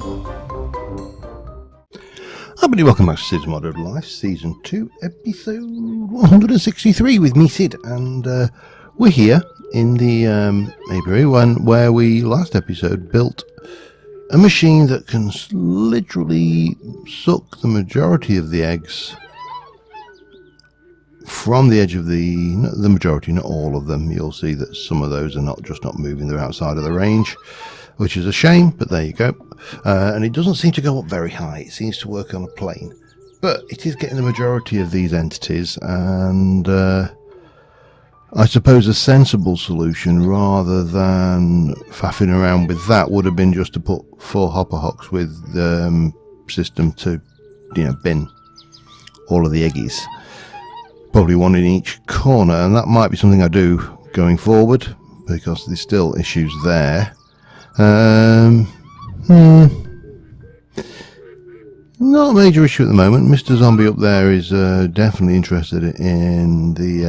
Hi everybody, welcome back to Cids Modern Life, Season 2, Episode 163 with me, Cid, and we're here in the apiary where we, last episode, built a machine that can literally suck the majority of the eggs from the edge of the majority, not all of them. You'll see that some of those are not moving, they're outside of the range, which is a shame, but there you go. And it doesn't seem to go up very high. It seems to work on a plane, but it is getting the majority of these entities, and I suppose a sensible solution rather than faffing around with that would have been just to put 4 hopper hocks with the system to, bin all of the eggies, probably one in each corner, and that might be something I do going forward because there's still issues there. Not a major issue at the moment. Mr. Zombie up there is definitely interested in the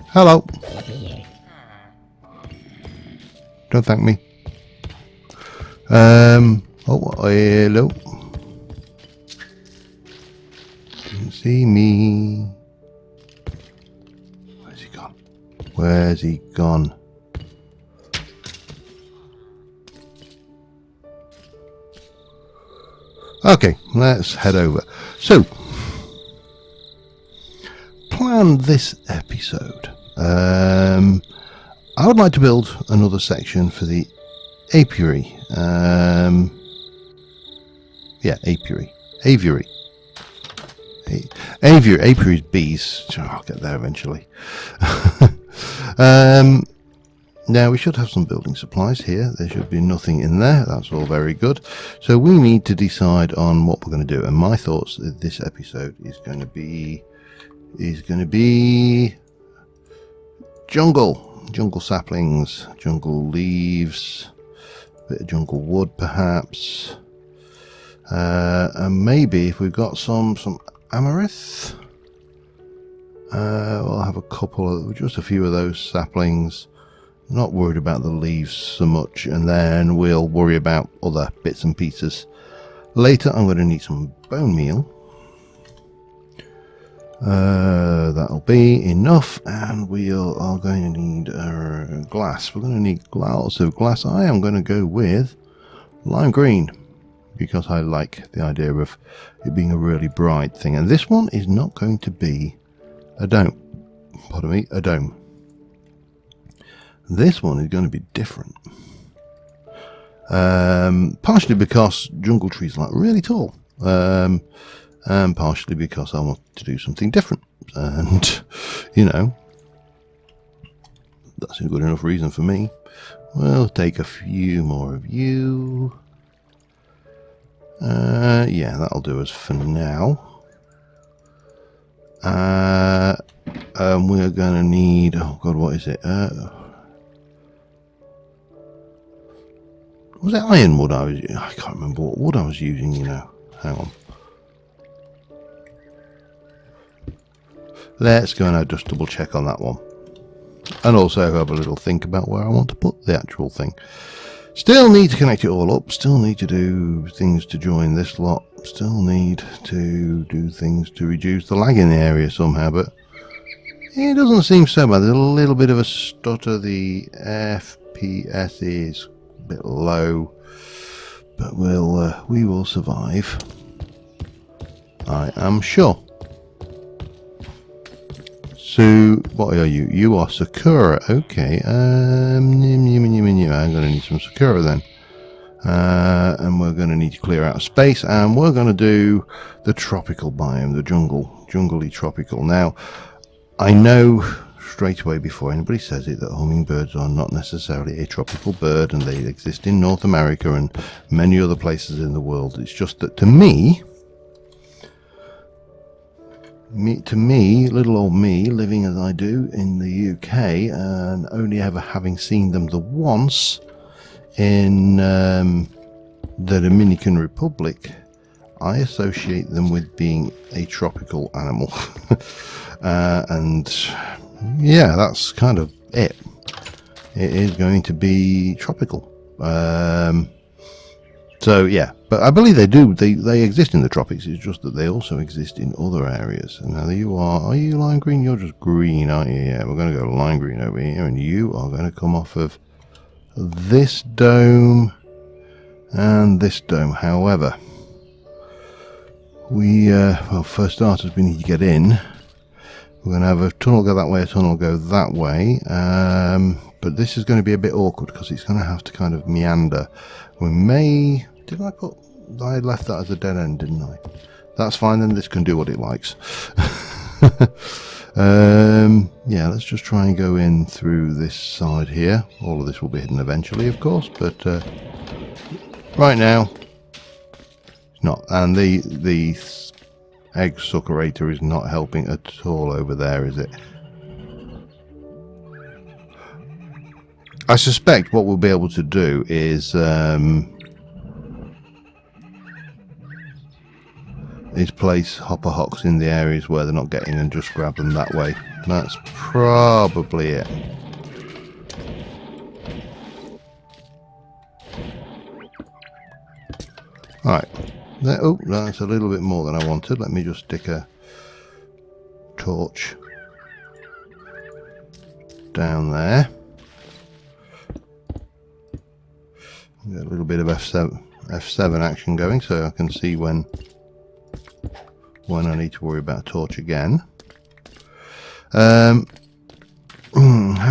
hello. Don't thank me. Oh, hello. Didn't see me. Where's he gone? Okay, let's head over. So, plan this episode. I would like to build another section for the apiary. Apiary. Apiary is bees. I'll get there eventually. Now we should have some building supplies here. There should be nothing in there. That's all very good. So we need to decide on what we're going to do. And my thoughts this episode is going to be jungle saplings, jungle leaves, a bit of jungle wood perhaps, and maybe if we've got some amaranth. We'll have a couple, just a few of those saplings. Not worried about the leaves so much, and then we'll worry about other bits and pieces later. I'm going to need some bone meal. That'll be enough, and we are going to need glass. We're going to need lots of glass. I am going to go with lime green because I like the idea of it being a really bright thing, and this one is not going to be a dome. Pardon me, a dome. This one is going to be different. Partially because jungle trees are like really tall. And partially because I want to do something different. And, that's a good enough reason for me. We'll take a few more of you. Yeah, that'll do us for now. We're going to need, oh god, what is it? Was it ironwood I was using? I can't remember what wood I was using, Hang on. Let's go and just double check on that one. And also have a little think about where I want to put the actual thing. Still need to connect it all up. Still need to do things to join this lot. Still need to do things to reduce the lag in the area somehow, but it doesn't seem so bad. There's a little bit of a stutter. The FPS is a bit low, but we will survive, I am sure. So, what are you? You are Sakura. Okay. I'm going to need some Sakura then. And we're going to need to clear out space, and we're going to do the tropical biome, the jungly tropical. Now, I know straight away before anybody says it that hummingbirds are not necessarily a tropical bird, and they exist in North America and many other places in the world. It's just that to me, little old me, living as I do in the UK and only ever having seen them the once in the Dominican Republic, I associate them with being a tropical animal. And yeah, that's kind of it. It is going to be tropical. So yeah, but I believe they do. They exist in the tropics. It's just that they also exist in other areas. And now you are you lime green? You're just green, aren't you? Yeah, we're going to go lime green over here, and you are going to come off of this dome and this dome. However, we well, for starters, we need to get in. We're going to have a tunnel go that way, a tunnel go that way. But this is going to be a bit awkward because it's going to have to kind of meander. We may... I left that as a dead end, didn't I? That's fine, then this can do what it likes. Yeah, let's just try and go in through this side here. All of this will be hidden eventually, of course, but right now, it's not. And the egg suckerator is not helping at all over there, is it? I suspect what we'll be able to do is place hopper hocks in the areas where they're not getting and just grab them that way. That's probably it. Alright. Oh, that's a little bit more than I wanted. Let me just stick a torch down there. Get a little bit of F7 action going, so I can see when I need to worry about a torch again. How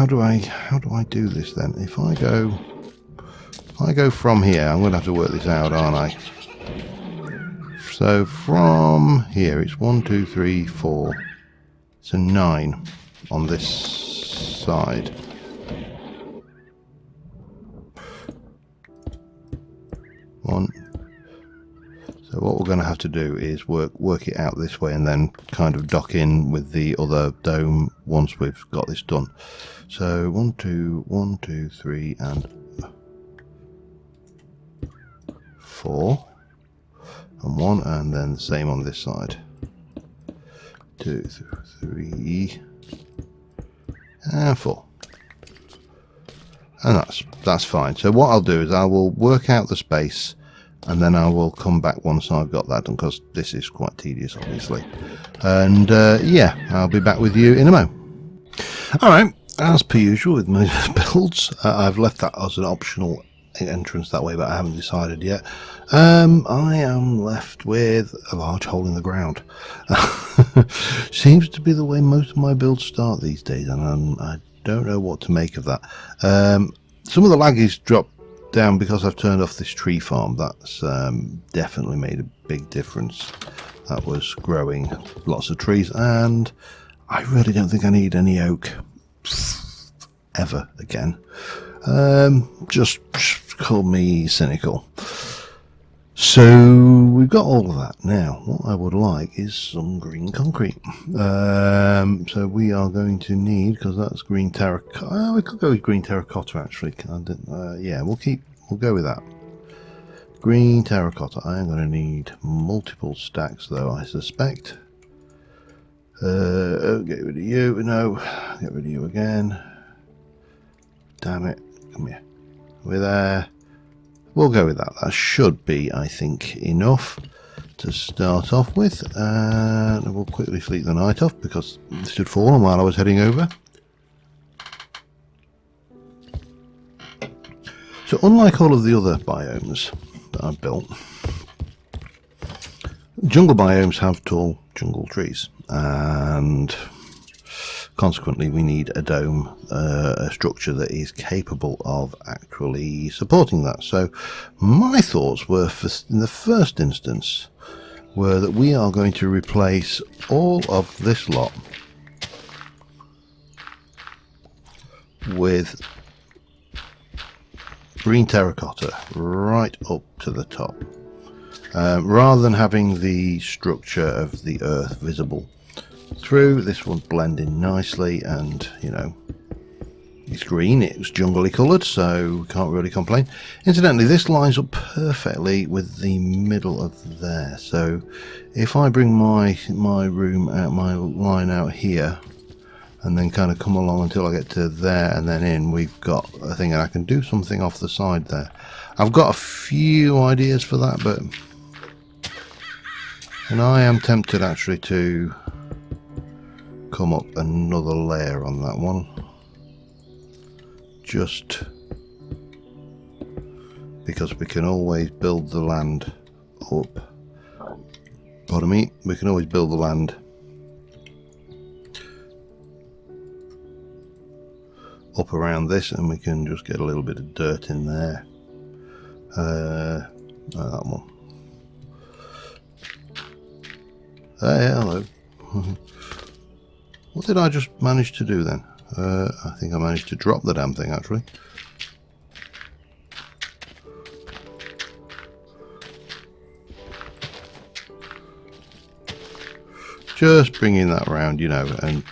do I do this then? If I go from here, I'm going to have to work this out, aren't I? So from here, it's 1, 2, 3, 4. So 9 on this side. So what we're going to have to do is work it out this way and then kind of dock in with the other dome once we've got this done. So 1, 2, 3 and 4 and 1, and then the same on this side. 2, 3 and 4. And that's fine. So what I'll do is I will work out the space and then I will come back once I've got that done, because this is quite tedious obviously. And yeah, I'll be back with you in a mo. Alright, as per usual with my builds, I've left that as an optional entrance that way, but I haven't decided yet. I am left with a large hole in the ground. Seems to be the way most of my builds start these days, and I don't know what to make of that. Some of the lag is dropped down because I've turned off this tree farm. That's definitely made a big difference. That was growing lots of trees, and I really don't think I need any oak ever again. Just call me cynical. So we've got all of that. Now what I would like is some green concrete. So we are going to need, because that's green terracotta. We could go with green terracotta actually. Yeah, we'll go with that. Green terracotta. I am going to need multiple stacks though, I suspect. Oh, get rid of you. No, get rid of you again. Damn it. Come here. We're there. We'll go with that. That should be, I think, enough to start off with. And we'll quickly sleep the night off because this had fallen while I was heading over. So unlike all of the other biomes that I've built, jungle biomes have tall jungle trees, and consequently we need a dome, a structure that is capable of actually supporting that. So my thoughts were, in the first instance, were that we are going to replace all of this lot with green terracotta right up to the top, rather than having the structure of the earth visible through. This will blend in nicely, and you know, it's green, it's jungly coloured, so can't really complain. Incidentally, this lines up perfectly with the middle of there. So if I bring my room out, my line out here, and then kind of come along until I get to there, and then in. We've got a thing, and I can do something off the side there. I've got a few ideas for that, but and I am tempted actually to come up another layer on that one, just because we can always build the land up. Pardon me, we can always build the land up around this, and we can just get a little bit of dirt in there. That one. Hey, hello. What did I just manage to do then? I think I managed to drop the damn thing actually. Just bringing that around, you know, and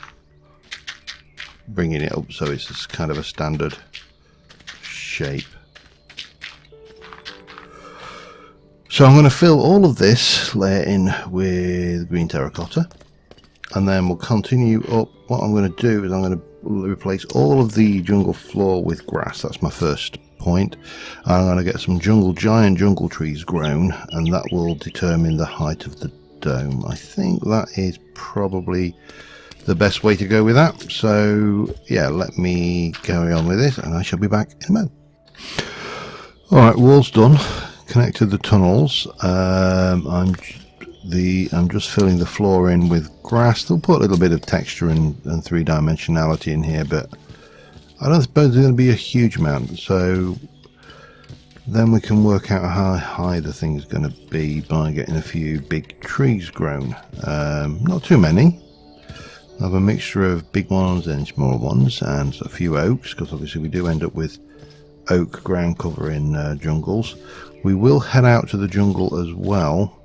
bringing it up so it's just kind of a standard shape. So I'm going to fill all of this layer in with green terracotta, and then we'll continue up. What I'm going to do is I'm going to replace all of the jungle floor with grass. That's my first point. I'm going to get some giant jungle trees grown, and that will determine the height of the dome. I think that is probably the best way to go with that. So yeah, let me carry on with this, and I shall be back in a moment. Alright, wall's done. Connected the tunnels. I'm just filling the floor in with grass. They'll put a little bit of texture and three-dimensionality in here, but I don't suppose there's going to be a huge amount. So then we can work out how high the thing's going to be by getting a few big trees grown. Not too many. I have a mixture of big ones and small ones, and a few oaks, because obviously we do end up with oak ground cover in jungles. We will head out to the jungle as well,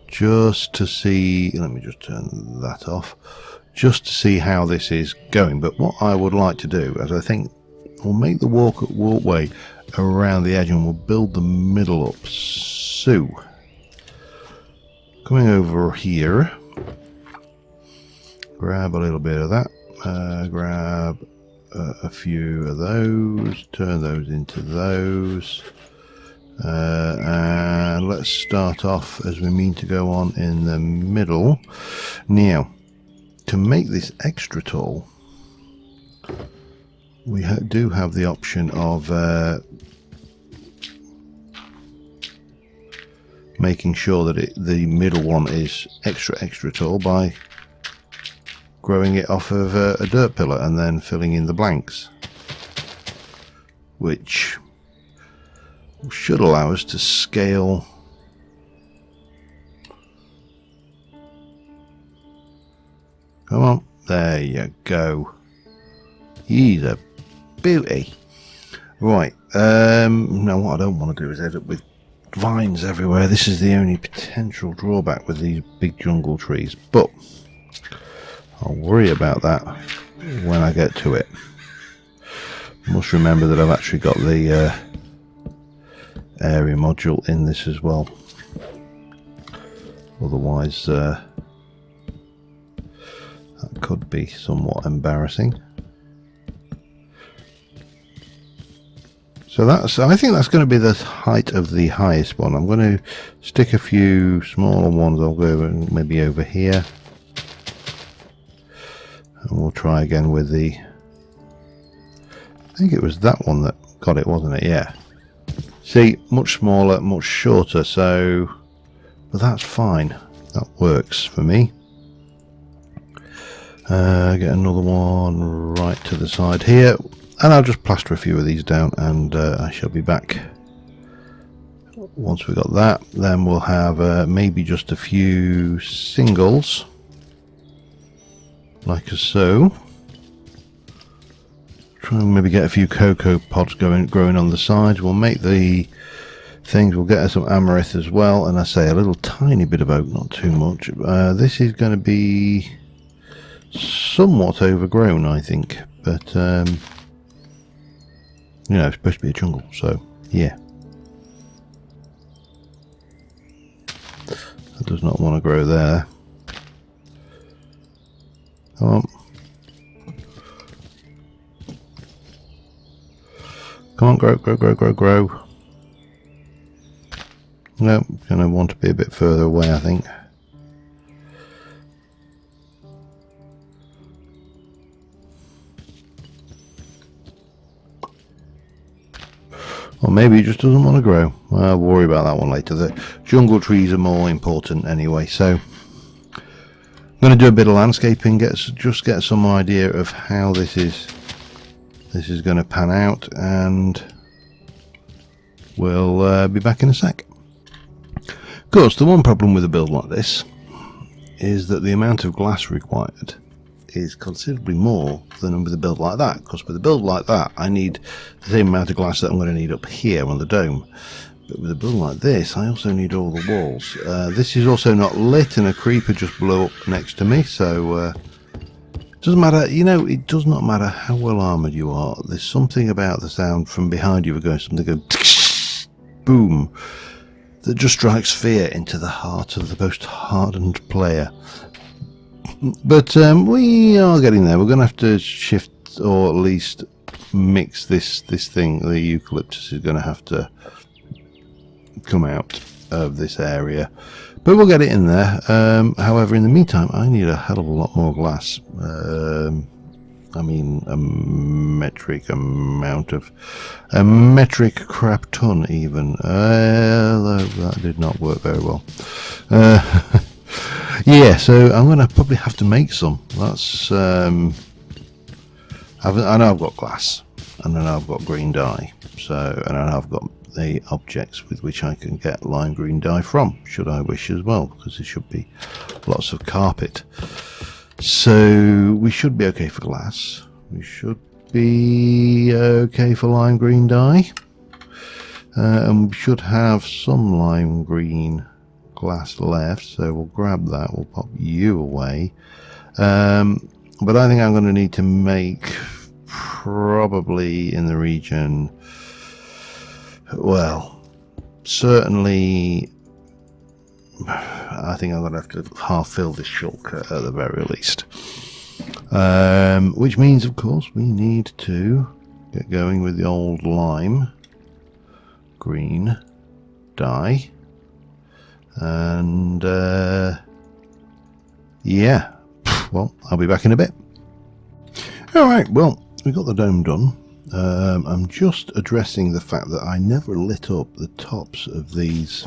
just to see. Let me just turn that off, just to see how this is going. But what I would like to do is, I think we'll make the walkway around the edge, and we'll build the middle up. So coming over here, grab a little bit of that, grab a few of those, turn those into those, and let's start off as we mean to go on in the middle. Now, to make this extra tall, we do have the option of making sure that the middle one is extra tall by growing it off of a dirt pillar and then filling in the blanks, which should allow us to scale come on, there you go. He's a beauty. Right, now what I don't want to do is end up with vines everywhere. This is the only potential drawback with these big jungle trees, but I'll worry about that when I get to it. Must remember that I've actually got the area module in this as well, otherwise that could be somewhat embarrassing. So I think that's going to be the height of the highest one. I'm going to stick a few smaller ones. I'll go maybe over here, and we'll try again with the, I think it was that one that got it, wasn't it? Yeah. See, much smaller, much shorter, so, but that's fine. That works for me. Get another one right to the side here, and I'll just plaster a few of these down, and I shall be back. Once we've got that, then we'll have maybe just a few singles, like so. Try and maybe get a few cocoa pods growing on the sides. We'll make the things, we'll get some amaranth as well, and I say a little tiny bit of oak, not too much. This is going to be somewhat overgrown, I think, but you know, it's supposed to be a jungle, so yeah. That does not want to grow there. Come on. Come on, grow, grow, grow, grow, grow. No, going to want to be a bit further away, I think. Or maybe he just doesn't want to grow. I'll worry about that one later. The jungle trees are more important anyway, so I'm going to do a bit of landscaping, just get some idea of how this is going to pan out, and we'll be back in a sec. Of course, the one problem with a build like this is that the amount of glass required is considerably more than with a build like that, because with a build like that I need the same amount of glass that I'm going to need up here on the dome, but with a build like this I also need all the walls. This is also not lit, and a creeper just blew up next to me, so it doesn't matter, you know, it does not matter how well armoured you are, there's something about the sound from behind you going, something goes boom, that just strikes fear into the heart of the most hardened player. But we are getting there. We're going to have to shift, or at least mix this thing. The eucalyptus is going to have to come out of this area, but we'll get it in there. However, in the meantime, I need a hell of a lot more glass. I mean, a metric crap ton even. That did not work very well. Yeah, so I'm going to probably have to make some. That's I know I've got glass, and I know I've got green dye, so, and I know I've got the objects with which I can get lime green dye from, should I wish as well, because there should be lots of carpet. So we should be okay for glass. We should be okay for lime green dye, and we should have some lime green glass left, so we'll grab that, we'll pop you away, but I think I'm going to need to make probably in the region, well, certainly I think I'm going to have to half fill this shortcut at the very least, which means of course we need to get going with the old lime green dye. And yeah, well, I'll be back in a bit. Alright, well, we got the dome done. I'm just addressing the fact that I never lit up the tops of these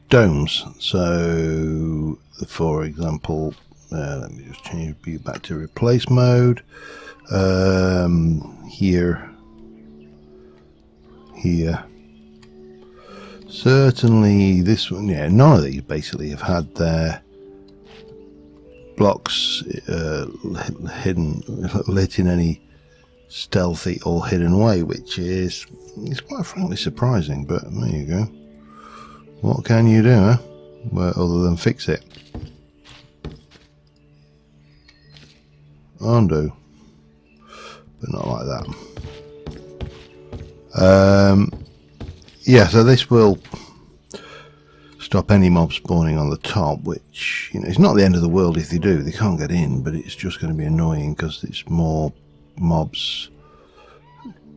domes. So, for example, let me just change view back to replace mode. Here. Certainly this one, yeah, none of these basically have had their blocks lit in any stealthy or hidden way, which is quite frankly surprising, but there you go. What can you do, huh? Well, other than fix it. Undo. But not like that. Yeah, so this will stop any mobs spawning on the top, which, you know, it's not the end of the world if they do. They can't get in, but it's just going to be annoying because it's more mobs,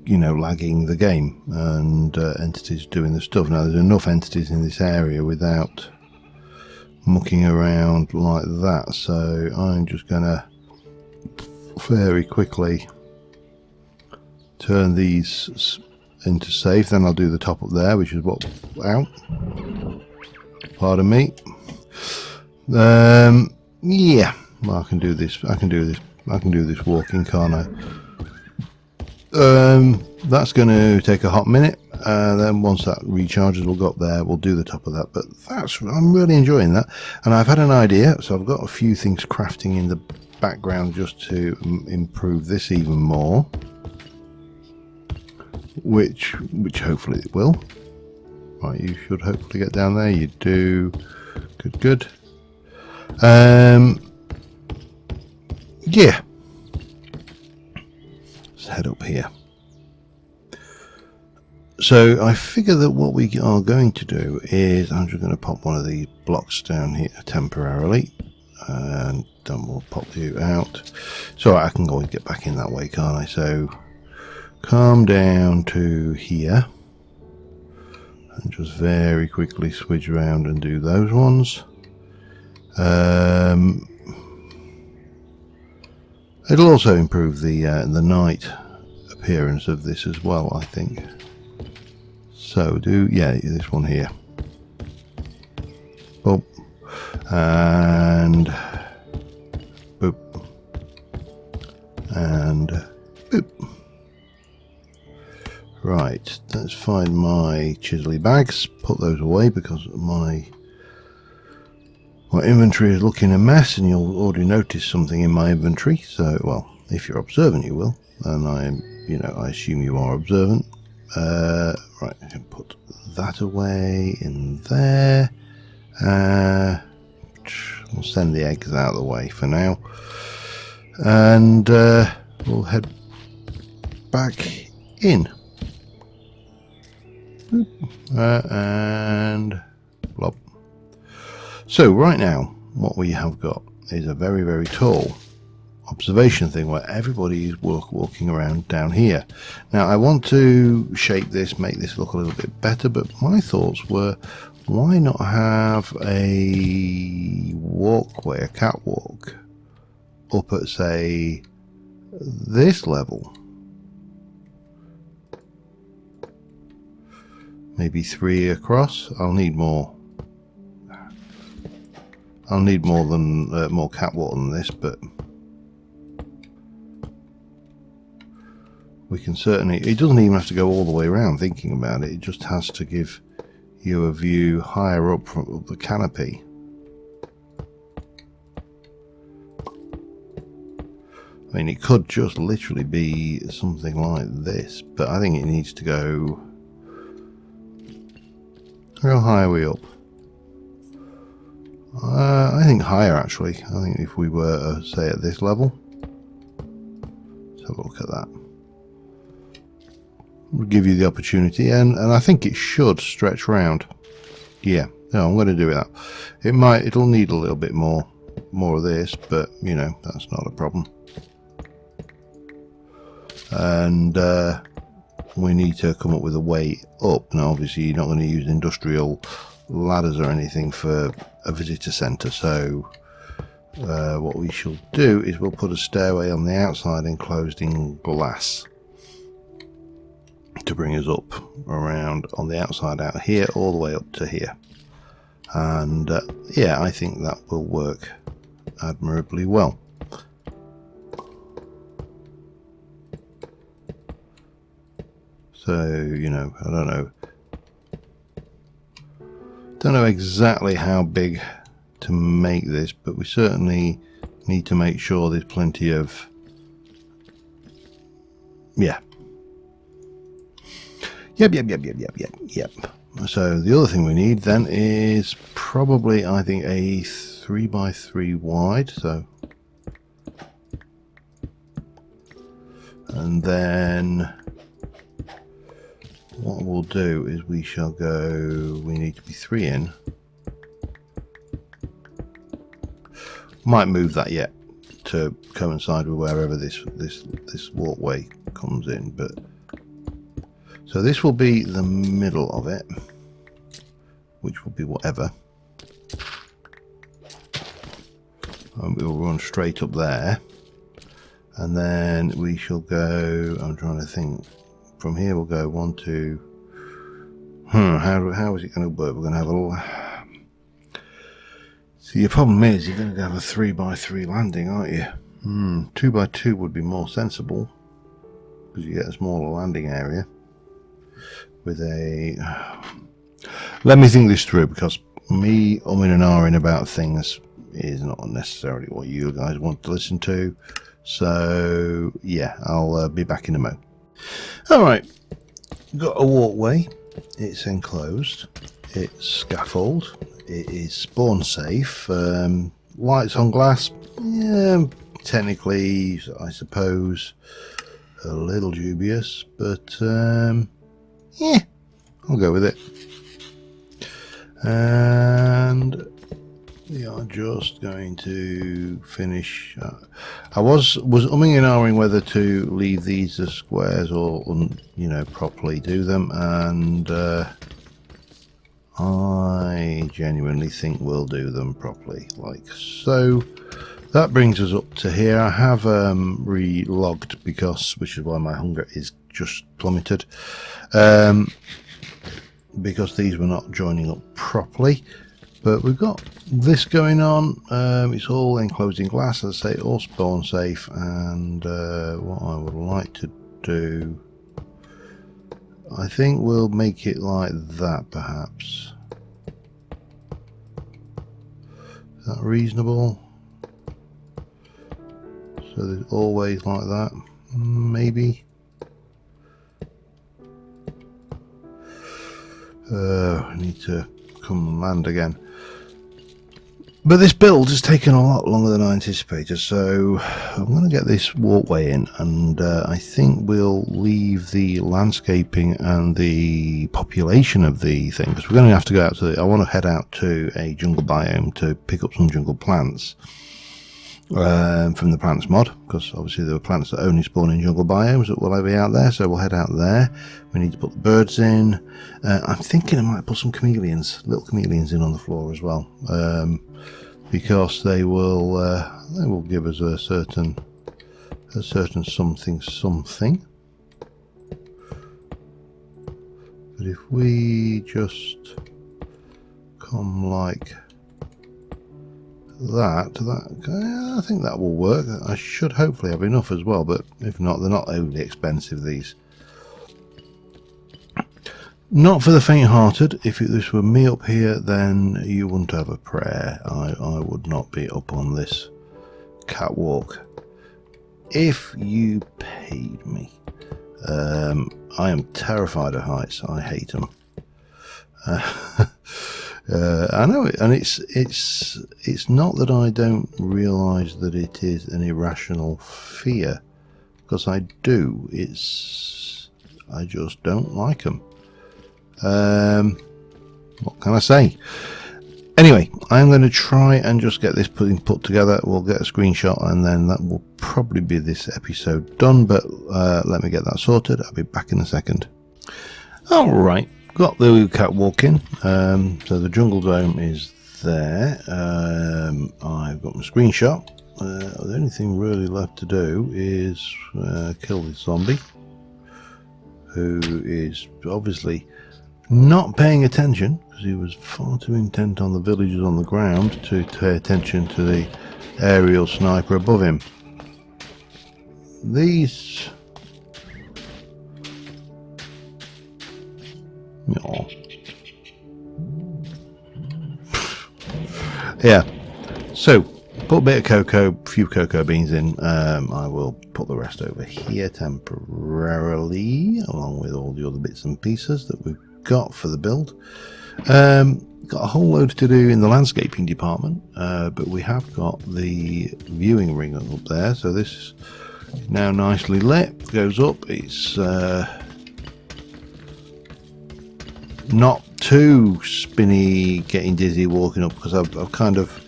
you know, lagging the game, and entities doing the stuff. Now, there's enough entities in this area without mucking around like that, so I'm just going to very quickly turn these into safe, then I'll do the top up there, which is what, out, pardon me. Yeah, well, I can do this walking, can't I? That's going to take a hot minute, then once that recharges, we'll go up there, we'll do the top of that, but I'm really enjoying that, and I've had an idea, so I've got a few things crafting in the background just to improve this even more. Which hopefully it will. Right, you should hopefully get down there. You do. Good. Yeah. Let's head up here. So I figure that what we are going to do is I'm just going to pop one of these blocks down here temporarily, and then we'll pop you out. So I can always get back in that way, can't I? So come down to here and just very quickly switch around and do those ones. It'll also improve the night appearance of this as well, I think. So this one here. Boop. And boop. And boop. Right, let's find my chisely bags, put those away because my inventory is looking a mess, and you'll already notice something in my inventory. So, well, if you're observant, you will, and I assume you are observant. Right, I can put that away in there. We'll send the eggs out of the way for now, and we'll head back in. And blop. So right now what we have got is a very, very tall observation thing where everybody is walking around down here. Now I want to shape this, make this look a little bit better, but my thoughts were, why not have a walkway, a catwalk up at, say, this level? Maybe 3 across. I'll need more than more catwalk than this, but we can certainly. It doesn't even have to go all the way around. Thinking about it, it just has to give you a view higher up from the canopy. I mean, it could just literally be something like this, but I think it needs to go. How high are we up? I think higher, actually. I think if we were, say, at this level. Let's have a look at that. We'll give you the opportunity, and I think it should stretch round. Yeah, no, I'm going to do that. It'll need a little bit more of this, but, that's not a problem. And we need to come up with a way up. Now obviously you're not going to use industrial ladders or anything for a visitor centre, so what we shall do is we'll put a stairway on the outside enclosed in glass to bring us up around on the outside out here all the way up to here, and yeah, I think that will work admirably well. So, I don't know exactly how big to make this, but we certainly need to make sure there's plenty of, yeah. Yep. So the other thing we need then is probably, I think, a 3x3 wide, so, and then what we'll do is we need to be 3 in. Might move that yet to coincide with wherever this walkway comes in, but so this will be the middle of it, which will be whatever, and we will run straight up there, and then we shall go, I'm trying to think, from here we'll go 1, 2. How is it going to work? We're going to have a little. See, your problem is you're going to have a 3x3 landing, aren't you? 2x2 would be more sensible because you get a smaller landing area. With a. Let me think this through, because me umming and ahhing about things is not necessarily what you guys want to listen to. So yeah, I'll be back in a moment. Alright, got a walkway, it's enclosed, it's scaffold, it is spawn safe, lights on glass, yeah, technically I suppose a little dubious, but yeah, I'll go with it. And we are just going to finish. I was umming and ahhing whether to leave these as squares or, you know, properly do them, and I genuinely think we'll do them properly, like so. That brings us up to here. I have re-logged which is why my hunger is just plummeted, because these were not joining up properly. But we've got this going on. It's all enclosed in glass, as I say, all spawn safe. And what I would like to do, I think we'll make it like that, perhaps. Is that reasonable? So there's always like that, maybe. I need to come and land again. But this build has taken a lot longer than I anticipated, so I'm going to get this walkway in, and I think we'll leave the landscaping and the population of the thing, because we're going to have to go out to I want to head out to a jungle biome to pick up some jungle plants from the plants mod, because obviously there were plants that only spawn in jungle biomes that will be out there, so we'll head out there. We need to put the birds in. I'm thinking I might put some chameleons, little chameleons in on the floor as well, because they will give us a certain something. But if we just come like that, I think that will work. I should hopefully have enough as well, but if not, they're not overly expensive, these. Not for the faint-hearted. If this were me up here, then you wouldn't have a prayer. I would not be up on this catwalk if you paid me. I am terrified of heights. I hate them. I know it, and it's not that I don't realise that it is an irrational fear, because I do. I just don't like them. What can I say? Anyway, I'm going to try and just get this put together. We'll get a screenshot, and then that will probably be this episode done, but let me get that sorted. I'll be back in a second. Alright, got the catwalk in. So the jungle dome is there. I've got my screenshot. The only thing really left to do is kill this zombie, who is obviously not paying attention, because he was far too intent on the villagers on the ground to pay attention to the aerial sniper above him. These... Oh. Yeah, so put a bit of cocoa, a few cocoa beans in. I will put the rest over here temporarily, along with all the other bits and pieces that we've got for the build. Got a whole load to do in the landscaping department, but we have got the viewing ring up there, so this is now nicely lit. Goes up. It's not too spinny, getting dizzy walking up, because I've kind of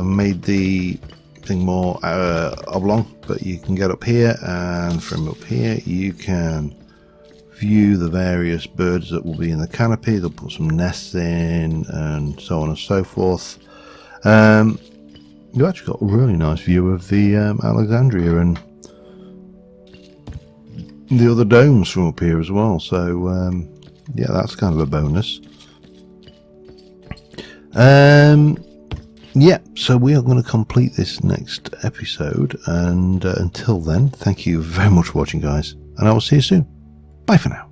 made the thing more oblong, but you can get up here, and from up here you can view the various birds that will be in the canopy. They'll put some nests in and so on and so forth. You've actually got a really nice view of the Alexandria and the other domes from up here as well, so yeah, that's kind of a bonus. Yeah, so we are going to complete this next episode, and until then, thank you very much for watching, guys, and I will see you soon. Bye for now.